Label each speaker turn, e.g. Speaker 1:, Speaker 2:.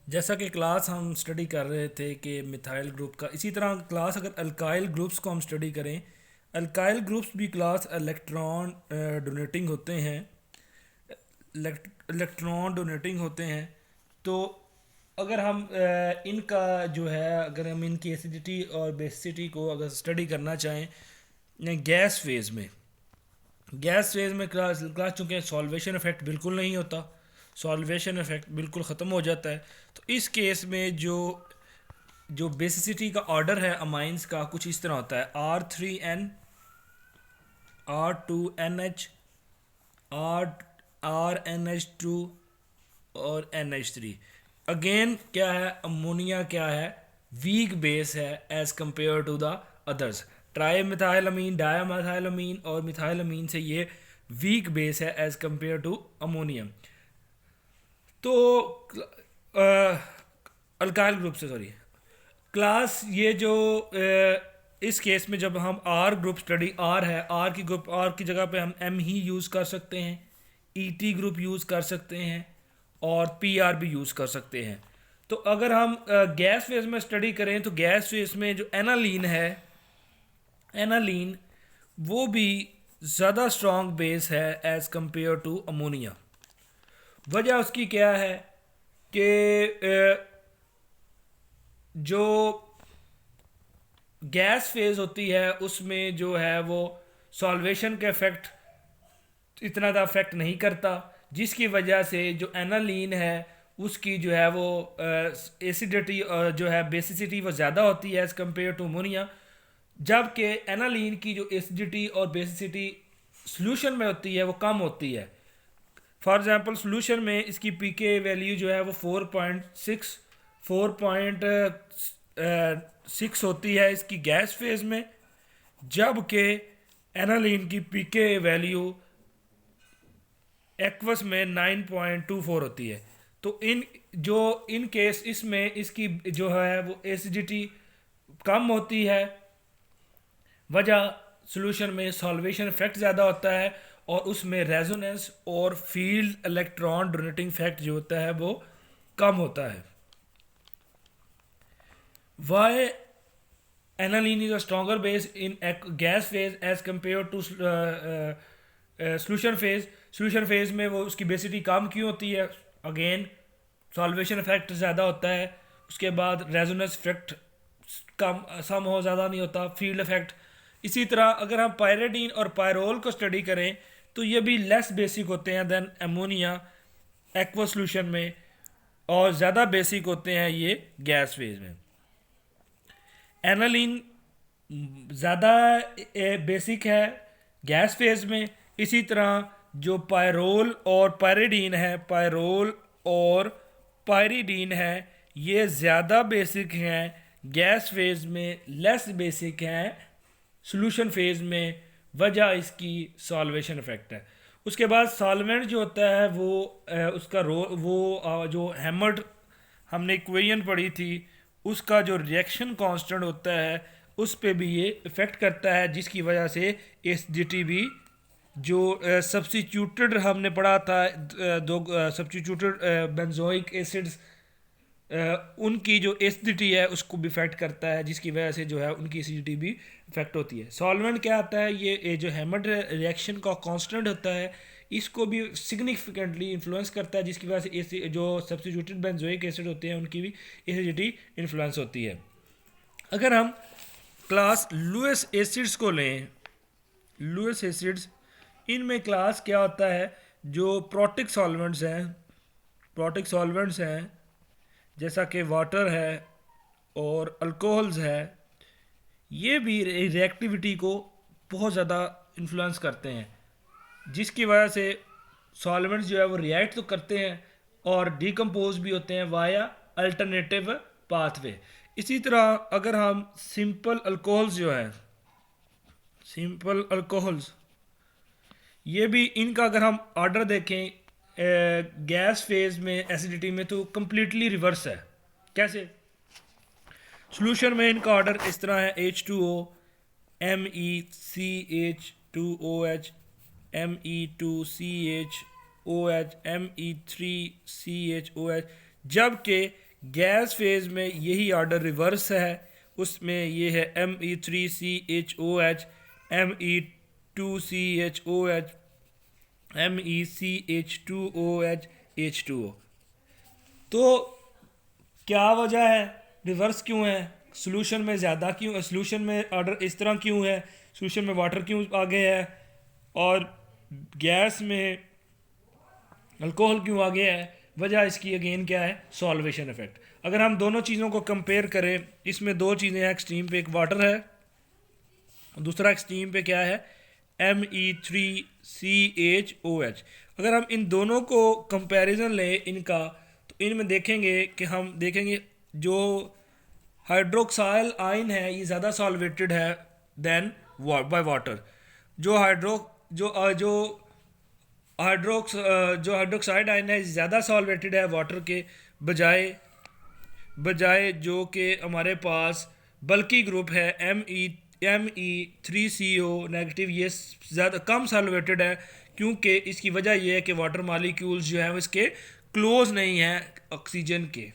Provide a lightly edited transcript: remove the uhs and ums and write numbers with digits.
Speaker 1: जैसा कि क्लास हम स्टडी कर रहे थे कि मिथाइल ग्रुप का, इसी तरह क्लास अगर अल्काइल ग्रुप्स को हम स्टडी करें, अल्काइल ग्रुप्स भी क्लास इलेक्ट्रॉन डोनेटिंग होते हैं। इलेक्ट्रॉन डोनेटिंग होते हैं। तो अगर हम इनका जो है, अगर हम इनकी एसिडिटी और बेसिसिटी को अगर स्टडी करना चाहें गैस फेज में, गैस फेज में क्लास क्लास चूँकि सॉल्वेशन इफेक्ट बिल्कुल नहीं होता, सॉल्वेशन इफेक्ट बिल्कुल ख़त्म हो जाता है। तो इस केस में जो जो बेसिसिटी का ऑर्डर है अमाइंस का कुछ इस तरह होता है: R3N, R2NH, RNH2 और NH3। अगेन क्या है, अमोनिया क्या है, वीक बेस है as compared to the others. Trimethylamine, dimethylamine और मिथाइलमीन से ये वीक बेस है एज कंपेयर टू अमोनियम। तो अल्काइल ग्रुप से, सॉरी, क्लास ये जो इस केस में जब हम आर ग्रुप स्टडी, आर है, आर की जगह पे हम एम ही यूज़ कर सकते हैं, ईटी ग्रुप यूज़ कर सकते हैं और पीआर भी यूज़ कर सकते हैं। तो अगर हम गैस फेज में स्टडी करें तो गैस फेज में जो एनालीन है, एनालीन वो भी ज़्यादा स्ट्रॉन्ग बेस है एज़ कंपेयर टू अमोनिया। वजह उसकी क्या है कि जो गैस फेज होती है उसमें जो है वो सॉल्वेशन के इफेक्ट इतना ज़्यादा अफेक्ट नहीं करता, जिसकी वजह से जो एनालीन है उसकी जो है वो एसिडिटी जो है बेसिसिटी वो ज़्यादा होती है एज़ कम्पेयर टू अमोनिया। जबकि एनालीन की जो एसिडिटी और बेसिसिटी सोल्यूशन में होती है वो कम होती है। फॉर एग्जांपल सोल्यूशन में इसकी पीके वैल्यू जो है वो 4.6 होती है इसकी गैस फेज में, जबकि एनालीन की पीके वैल्यू एक्वस में 9.24 होती है। तो इन केस इसमें इसकी जो है वो एसिडिटी कम होती है, वजह सोल्यूशन में सॉल्वेशन इफेक्ट ज़्यादा होता है और उसमें रेजोनेंस और फील्ड इलेक्ट्रॉन डोनेटिंग इफेक्ट जो होता है वो कम होता है। Why aniline is a stronger base in a gas phase as compared to solution phase में वो उसकी बेसिटी कम क्यों होती है? अगेन सॉल्वेशन इफेक्ट ज़्यादा होता है, उसके बाद रेजोनेंस इफेक्ट कम सम हो ज़्यादा नहीं होता, फील्ड इफेक्ट। इसी तरह अगर हम पायरेडीन और पायरोल को स्टडी करें तो ये भी लेस बेसिक होते हैं देन एमोनिया एक्वा सोल्यूशन में, और ज़्यादा बेसिक होते हैं ये गैस फेज में। एनालिन ज़्यादा बेसिक है गैस फेज में। इसी तरह जो पायरोल और पायरिडीन है, पायरोल और पायरिडीन है, ये ज़्यादा बेसिक हैं गैस फेज में, लेस बेसिक हैं सोल्यूशन फेज में। वजह इसकी सॉल्वेशन इफेक्ट है। उसके बाद सॉल्वेंट जो होता है वो उसका जो हैमर्ड हमने इक्वेशन पढ़ी थी, उसका जो रिएक्शन कांस्टेंट होता है उस पे भी ये इफ़ेक्ट करता है, जिसकी वजह से एसिडिटी भी जो सब्स्टिट्यूटेड हमने पढ़ा था, दो सब्स्टिट्यूटेड बेंजोइक एसिड्स, उनकी जो एसिडिटी है उसको भी इफेक्ट करता है, जिसकी वजह से जो है उनकी एसिडिटी भी इफेक्ट होती है। सॉल्वेंट क्या आता है, ये जो हैमर्ड रिएक्शन का कांस्टेंट होता है इसको भी सिग्निफिकेंटली इन्फ्लुएंस करता है, जिसकी वजह से जो सब्स्टिट्यूटेड बेंजोइक एसिड होते हैं उनकी भी एसिडिटी इन्फ्लुएंस होती है। अगर हम क्लास लुईस एसिड्स को लें, लुईस एसिड्स, इनमें क्लास क्या होता है, जो प्रोटिक सॉल्वेंट्स हैं, प्रोटिक सॉल्वेंट्स हैं जैसा कि वाटर है और अल्कोहल्स है, ये भी रिएक्टिविटी को बहुत ज़्यादा इन्फ्लुएंस करते हैं, जिसकी वजह से सॉल्वेंट्स जो है वो रिएक्ट तो करते हैं और डिकम्पोज भी होते हैं वाया अल्टरनेटिव पाथवे। इसी तरह अगर हम सिंपल अल्कोहल्स जो है, सिंपल अल्कोहल्स, ये भी इनका अगर हम ऑर्डर देखें गैस फेज में एसिडिटी में तो कम्प्लीटली रिवर्स है। कैसे? सोल्यूशन में इनका ऑर्डर इस तरह है: H2O, MECH2OH, Me2CHOH, Me3CHOH, जबकि गैस फेज में यही ऑर्डर रिवर्स है, उसमें ये है Me3CHOH, Me2CHOH, MECH2OH, H2O। तो क्या वजह है, रिवर्स क्यों है, सोल्यूशन में ज़्यादा क्यों, सोल्यूशन में ऑर्डर इस तरह क्यों है, सोल्यूशन में वाटर क्यों आगे है और गैस में अल्कोहल क्यों आगे है। वजह इसकी अगेन क्या है, सॉल्वेशन इफेक्ट। अगर हम दोनों चीज़ों को कंपेयर करें, इसमें दो चीज़ें हैं, एक्सट्रीम पे एक वाटर है, दूसरा एक्सट्रीम पे क्या है, Me3CHOH। अगर हम इन दोनों को कंपैरिजन लें इनका, तो इनमें देखेंगे कि हम देखेंगे जो हाइड्रोक्साइल आयन है ये ज़्यादा सॉल्वेटेड है देन बाय वाटर। जो हाइड्रो जो जो हाइड्रोक्साइड आयन है ज़्यादा सॉल्वेटेड है वाटर के बजाय बजाय जो कि हमारे पास बल्कि ग्रुप है Me3CO नेगेटिव, ये ज़्यादा कम सॉल्वेटेड है, क्योंकि इसकी वजह यह है कि वाटर मालिक्यूल्स जो हैं वो इसके क्लोज नहीं हैं ऑक्सीजन के।